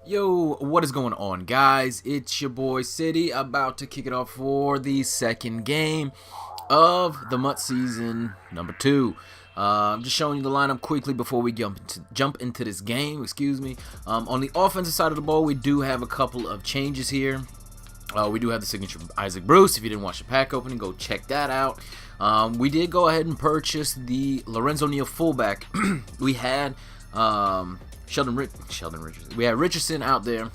Yo, what is going on, guys? It's your boy City, about to kick it off for the second game of the MUT season number 2. I'm just showing you the lineup quickly before we jump into this game. On the offensive side of the ball, we do have a couple of changes here. We do have the signature of Isaac Bruce. If you didn't watch the pack opening, go check that out. We did go ahead and purchase the Lorenzo Neal fullback. We had We had Richardson out there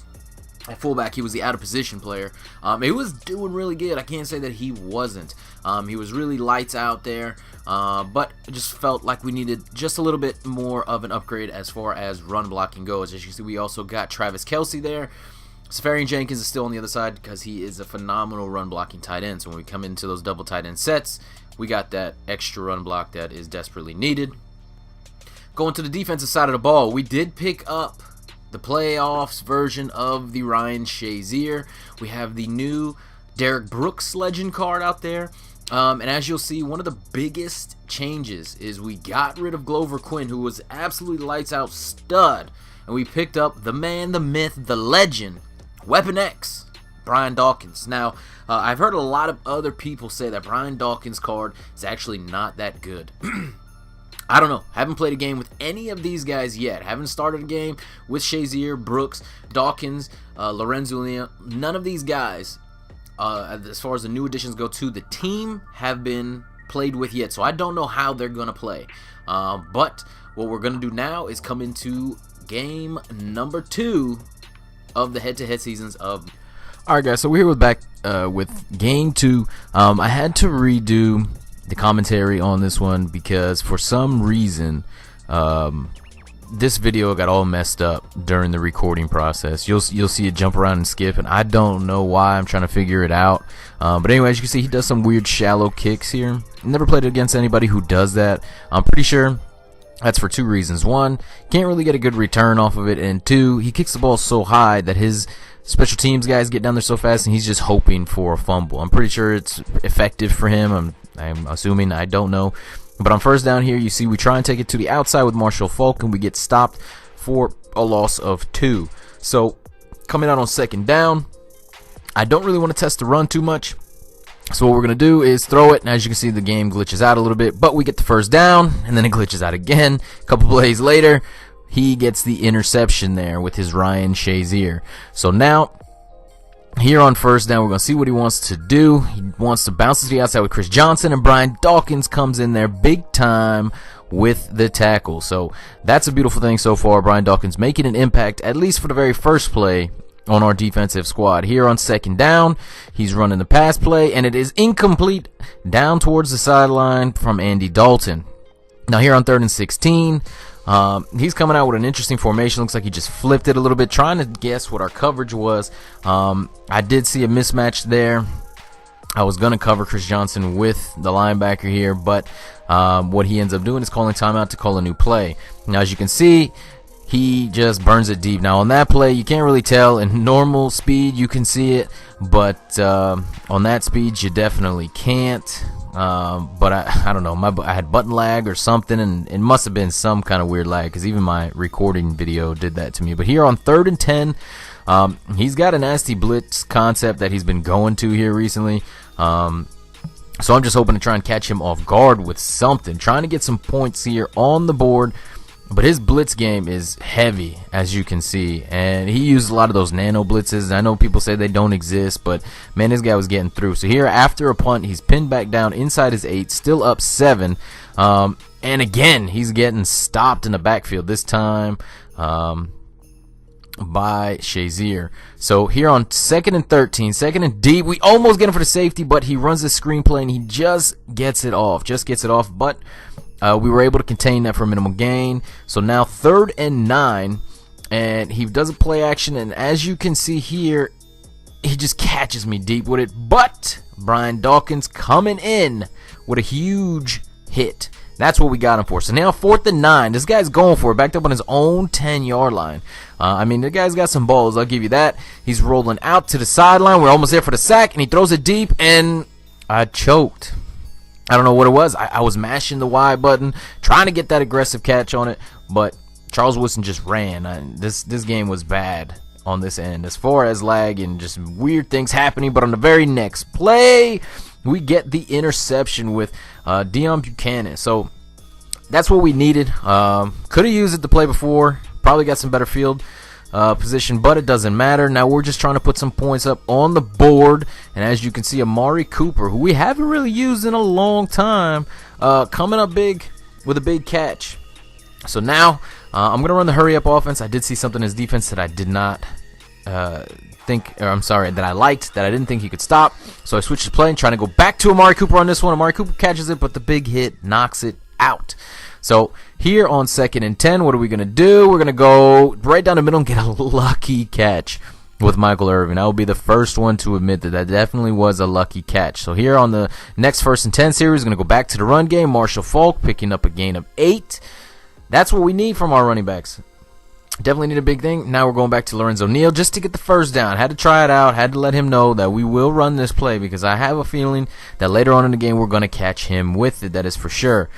at fullback. He was the out of position player. He was doing really good. I can't say that he wasn't. He was really lights out there, but it just felt like we needed just a little bit more of an upgrade as far as run blocking goes. As you can see, we also got Travis Kelce there. Safarian Jenkins is still on the other side because he is a phenomenal run blocking tight end. So when we come into those double tight end sets, we got that extra run block that is desperately needed. Going to the defensive side of the ball, we did pick up the playoffs version of the Ryan Shazier. We have the new Derek Brooks legend card out there. And as you'll see, one of the biggest changes is we got rid of Glover Quinn, who was absolutely lights out stud. And we picked up the man, the myth, the legend, Weapon X, Brian Dawkins. Now, I've heard a lot of other people say that Brian Dawkins card is actually not that good. I don't know. Haven't played a game with any of these guys yet. Haven't started a game with Shazier, Brooks, Dawkins, Lorenzo Neal. None of these guys, as far as the new additions go to the team, have been played with yet. So I don't know how they're going to play. But what we're going to do now is come into game number 2 of the head-to-head seasons of... Alright guys, so we're here back with game 2. I had to redo the commentary on this one because for some reason this video got all messed up during the recording process. You'll see it jump around and skip, and I don't know why. I'm trying to figure it out. But anyway, as you can see, he does some weird shallow kicks here. Never played it against anybody who does that. I'm pretty sure that's for 2 reasons. 1, can't really get a good return off of it, and 2, he kicks the ball so high that his special teams guys get down there so fast and he's just hoping for a fumble. I'm pretty sure it's effective for him. I'm assuming, I don't know. But on first down here, you see we try and take it to the outside with Marshall Falk, and we get stopped for a loss of 2. So coming out on second down, I don't really want to test the run too much. So what we're going to do is throw it, and as you can see, the game glitches out a little bit, but we get the first down, and then it glitches out again. A couple plays later, he gets the interception there with his Ryan Shazier. So now, here on first down, we're going to see what he wants to do. He wants to bounce to the outside with Chris Johnson, and Brian Dawkins comes in there big time with the tackle. So that's a beautiful thing so far. Brian Dawkins making an impact, at least for the very first play on our defensive squad. Here on second down, he's running the pass play, and it is incomplete down towards the sideline from Andy Dalton. Now here on 3rd and 16, he's coming out with an interesting formation. Looks like he just flipped it a little bit, trying to guess what our coverage was. I did see a mismatch there. I was going to cover Chris Johnson with the linebacker here, but what he ends up doing is calling timeout to call a new play. Now, as you can see, he just burns it deep. Now, on that play, you can't really tell. In normal speed, you can see it, but on that speed, you definitely can't. But I don't know, I had button lag or something, and it must have been some kind of weird lag because even my recording video did that to me. But here on 3rd and 10, he's got a nasty blitz concept that he's been going to here recently. So I'm just hoping to try and catch him off guard with something, trying to get some points here on the board. But his blitz game is heavy, as you can see, and he used a lot of those nano blitzes. I know people say they don't exist, but man, this guy was getting through. So here, after a punt, he's pinned back down inside his 8, still up 7, and again, he's getting stopped in the backfield, this time by Shazier. So here on 2nd and 13, 2nd and deep, we almost get him for the safety, but he runs the screenplay, and he just gets it off, but we were able to contain that for a minimal gain. So now 3rd and 9, and he does a play action, and as you can see here, he just catches me deep with it. But Brian Dawkins coming in with a huge hit. That's what we got him for. So now 4th and 9. This guy's going for it, backed up on his own 10-yard line. I mean, the guy's got some balls, I'll give you that. He's rolling out to the sideline. We're almost there for the sack, and he throws it deep, and I choked. I don't know what it was. I was mashing the Y button, trying to get that aggressive catch on it, but Charles Woodson just ran. This game was bad. on this end as far as lag and just weird things happening. But on the very next play, we get the interception with Deion Buchanan. So that's what we needed. Could have used it the play before. Probably got some better field position, but it doesn't matter. Now we're just trying to put some points up on the board. And as you can see, Amari Cooper, who we haven't really used in a long time, coming up big with a big catch. So now I'm going to run the hurry up offense. I did see something in his defense that I did not that I liked, that I didn't think he could stop. So I switched the play and trying to go back to Amari Cooper on this one. Amari Cooper catches it, but the big hit knocks it out. So here on 2nd and 10, what are we going to do? We're going to go right down the middle and get a lucky catch with Michael Irvin. I will be the first one to admit that that definitely was a lucky catch. So here on the next 1st and 10 series, we're going to go back to the run game. Marshall Faulk picking up a gain of 8. That's what we need from our running backs. Definitely need a big thing. Now we're going back to Lorenzo Neal just to get the first down. Had to try it out. Had to let him know that we will run this play because I have a feeling that later on in the game we're going to catch him with it. That is for sure.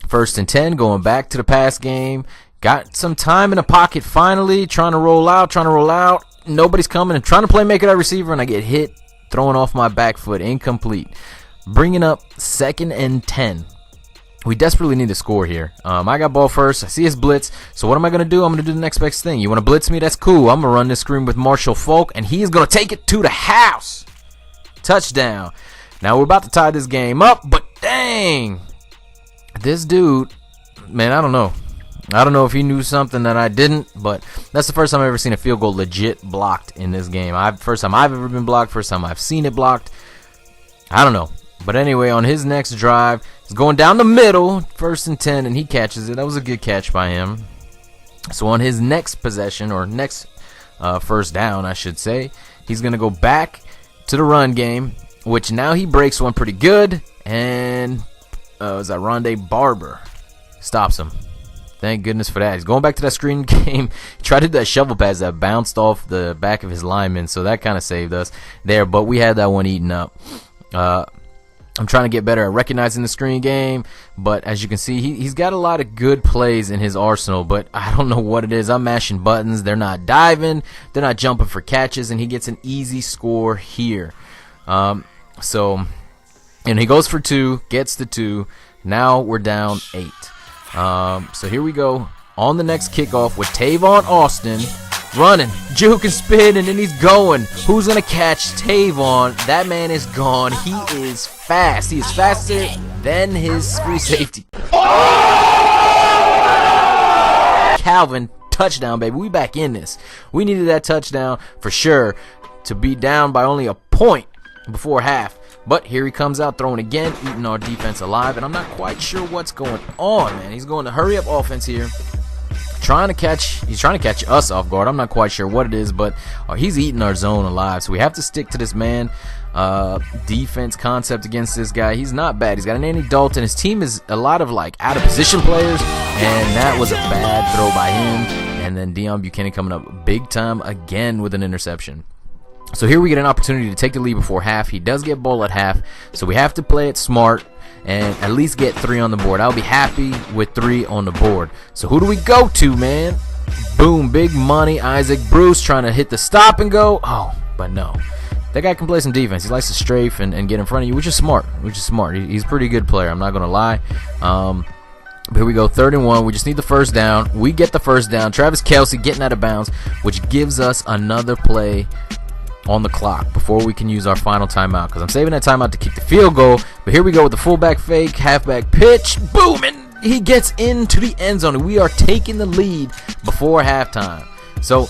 1st and 10, going back to the pass game. Got some time in the pocket finally. Trying to roll out. Nobody's coming. And trying to play make it a receiver, and I get hit. Throwing off my back foot. Incomplete. Bringing up 2nd and 10. We desperately need to score here. I got ball first. I see his blitz. So what am I going to do? I'm going to do the next best thing. You want to blitz me? That's cool. I'm going to run this screen with Marshall Faulk, and he is going to take it to the house. Touchdown. Now we're about to tie this game up, but dang. This dude, man, I don't know. I don't know if he knew something that I didn't, but that's the first time I've ever seen a field goal legit blocked in this game. First time I've ever been blocked. First time I've seen it blocked. I don't know. But anyway, on his next drive, he's going down the middle, 1st and 10, and he catches it. That was a good catch by him. So on his next possession, or next first down, I should say, he's going to go back to the run game, which now he breaks one pretty good, and is that Rondé Barber stops him. Thank goodness for that. He's going back to that screen game. He tried to do that shovel pass that bounced off the back of his lineman, so that kind of saved us there, but we had that one eaten up. I'm trying to get better at recognizing the screen game, but as you can see, he's got a lot of good plays in his arsenal, but I don't know what it is. I'm mashing buttons. They're not diving. They're not jumping for catches, and he gets an easy score here. And he goes for 2, gets the 2. Now we're down 8. So here we go on the next kickoff with Tavon Austin. Running, juke and spin, and then he's going. Who's going to catch Tavon? That man is gone. He is fast. He is faster than his free safety. Calvin, touchdown, baby. We back in this. We needed that touchdown for sure to be down by only a point before half. But here he comes out throwing again, eating our defense alive, and I'm not quite sure what's going on, man. He's going to hurry up offense here. He's trying to catch us off guard. I'm not quite sure what it is, but he's eating our zone alive. So we have to stick to this man defense concept against this guy. He's not bad. He's got an Andy Dalton. His team is a lot of like out of position players, and that was a bad throw by him. And then Deion Buchanan coming up big time again with an interception. So here we get an opportunity to take the lead before half. He does get ball at half, so we have to play it smart and at least get 3 on the board. I'll be happy with 3 on the board. So who do we go to, man? Boom, big money. Isaac Bruce trying to hit the stop and go. Oh, but no. That guy can play some defense. He likes to strafe and get in front of you, which is smart. He's a pretty good player. I'm not going to lie. Here we go, 3rd and 1. We just need the first down. We get the first down. Travis Kelce getting out of bounds, which gives us another play on the clock before we can use our final timeout, because I'm saving that timeout to kick the field goal. But here we go with the fullback fake, halfback pitch, boom, and he gets into the end zone, and we are taking the lead before halftime. So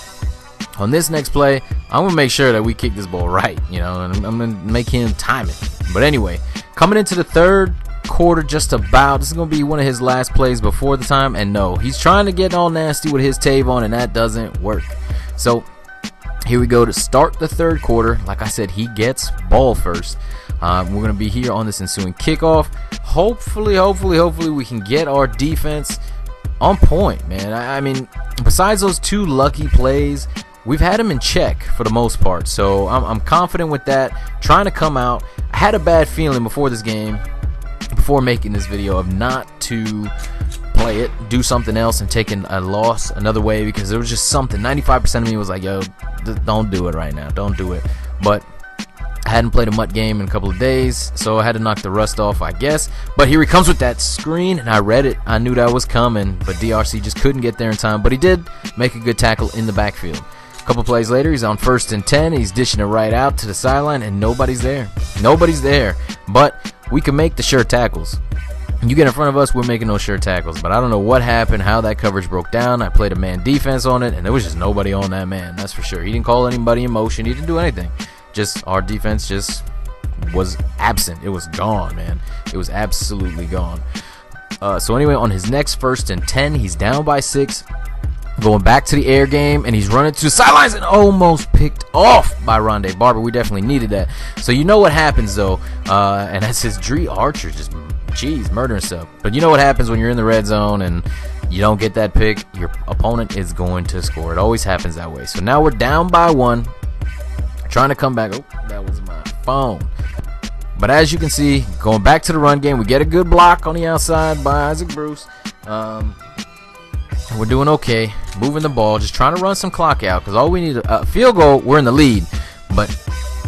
on this next play, I'm gonna make sure that we kick this ball right, and I'm gonna make him time it. But anyway, coming into the 3rd quarter, just about, this is gonna be one of his last plays before the time, and no, he's trying to get all nasty with his Tavon, and that doesn't work. So here we go to start the 3rd quarter. Like I said, he gets ball first. We're going to be here on this ensuing kickoff. Hopefully we can get our defense on point, man. I mean, besides those 2 lucky plays, we've had him in check for the most part. So I'm confident with that. Trying to come out. I had a bad feeling before this game, before making this video, of not to play it, do something else, and taking a loss another way, because there was just something. 95% of me was like, yo, don't do it right now. Don't do it. But I hadn't played a MUT game in a couple of days, so I had to knock the rust off, I guess. But here he comes with that screen, and I read it. I knew that was coming, but DRC just couldn't get there in time. But he did make a good tackle in the backfield. A couple plays later, he's on 1st and 10. He's dishing it right out to the sideline, and nobody's there. Nobody's there. But we can make the sure tackles. You get in front of us, we're making those sure tackles. But I don't know what happened, how that coverage broke down. I played a man defense on it, and there was just nobody on that man. That's for sure. He didn't call anybody in motion. He didn't do anything. Just our defense just was absent. It was gone, man. It was absolutely gone. So anyway, on his next 1st and 10, he's down by 6, going back to the air game, and he's running to the sidelines and almost picked off by Rondé Barber. We definitely needed that. So you know what happens, though, and that's his Dree Archer just, murdering stuff. But you know what happens when you're in the red zone and you don't get that pick, your opponent is going to score. It always happens that way. So now we're down by 1. Trying to come back. Oh, that was my phone. But as you can see, going back to the run game, we get a good block on the outside by Isaac Bruce. We're doing okay, moving the ball, just trying to run some clock out, because all we need a field goal. We're in the lead, but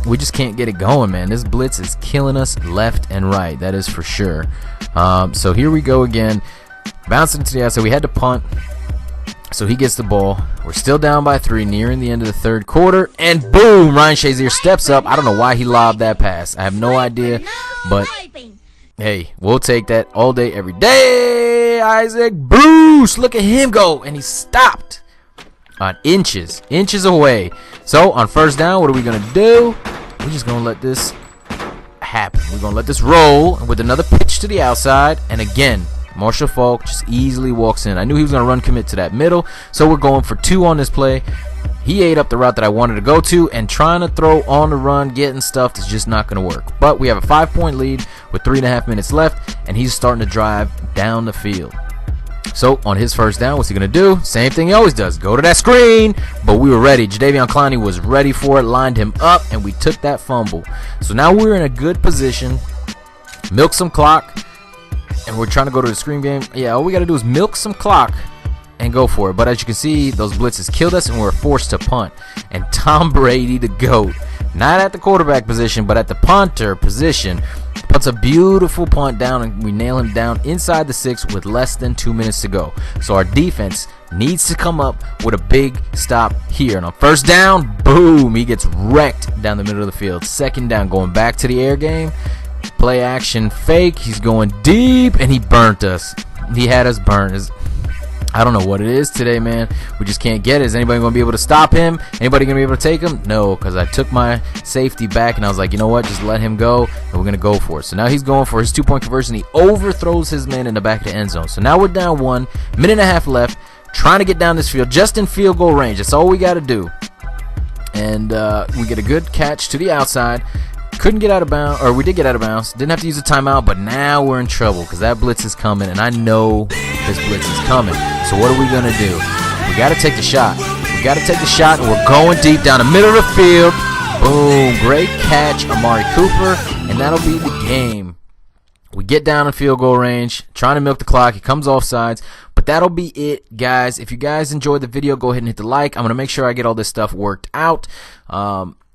we just can't get it going, man. This blitz is killing us left and right, that is for sure. So here we go again, bouncing to the outside. We had to punt. So he gets the ball. We're still down by 3, nearing the end of the 3rd quarter. And boom, Ryan Shazier steps up. I don't know why he lobbed that pass. I have no idea. But, hey, we'll take that all day, every day. Isaac Bruce, look at him go. And he stopped on inches away. So, on 1st down, what are we going to do? We're just going to let this happen. We're going to let this roll with another pitch to the outside. And again, Marshall Faulk just easily walks in. I knew he was going to run commit to that middle, so we're going for 2 on this play. He ate up the route that I wanted to go to, and trying to throw on the run, getting stuffed is just not going to work. But we have a 5-point lead with 3.5 minutes left, and he's starting to drive down the field. So on his 1st down, what's he going to do? Same thing he always does. Go to that screen, but we were ready. Jadeveon Clowney was ready for it, lined him up, and we took that fumble. So now we're in a good position, milk some clock, and we're trying to go to the screen game. Yeah, all we got to do is milk some clock and go for it. But as you can see, those blitzes killed us, and we're forced to punt. And Tom Brady, the GOAT, not at the quarterback position, but at the punter position, puts a beautiful punt down, and we nail him down inside the 6 with less than 2 minutes to go. So our defense needs to come up with a big stop here. And on 1st down, boom, he gets wrecked down the middle of the field. 2nd down, going back to the air game. Play action fake. He's going deep, and he burnt us. He had us burnt. I don't know what it is today, man. We just can't get it. Is anybody going to be able to stop him? Anybody going to be able to take him? No, because I took my safety back, and I was like, you know what? Just let him go, and we're going to go for it. So now he's going for his 2-point conversion. He overthrows his man in the back of the end zone. So now we're down 1, minute and a half left, trying to get down this field, just in field goal range. That's all we got to do. And we get a good catch to the outside. Couldn't get out of bounds, or we did get out of bounds. Didn't have to use a timeout, but now we're in trouble because that blitz is coming, and I know this blitz is coming. So what are we going to do? We got to take the shot. We got to take the shot, and we're going deep down the middle of the field. Boom. Great catch, Amari Cooper, and that'll be the game. We get down in field goal range, trying to milk the clock. He comes off sides, but that'll be it, guys. If you guys enjoyed the video, go ahead and hit the like. I'm going to make sure I get all this stuff worked out.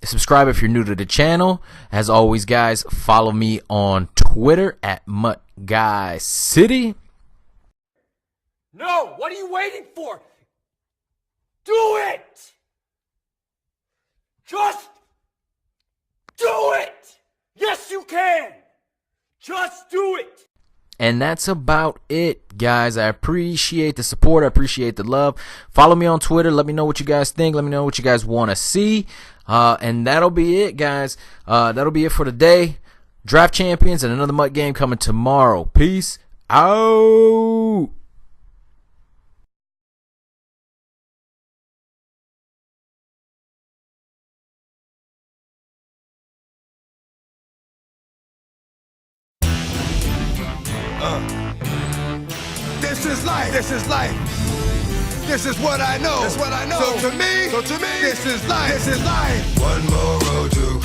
Subscribe if you're new to the channel. As always, guys, follow me on Twitter at MUTGuyCity. No, what are you waiting for? Do it! Just do it! Yes, you can! Just do it! And that's about it, guys. I appreciate the support. I appreciate the love. Follow me on Twitter. Let me know what you guys think. Let me know what you guys want to see. And that'll be it, guys. That'll be it for today. Draft Champions and another MUT game coming tomorrow. Peace out. This is life. This is life. This is what I know. That's what I know. So to me, this is life. This is life. One more road to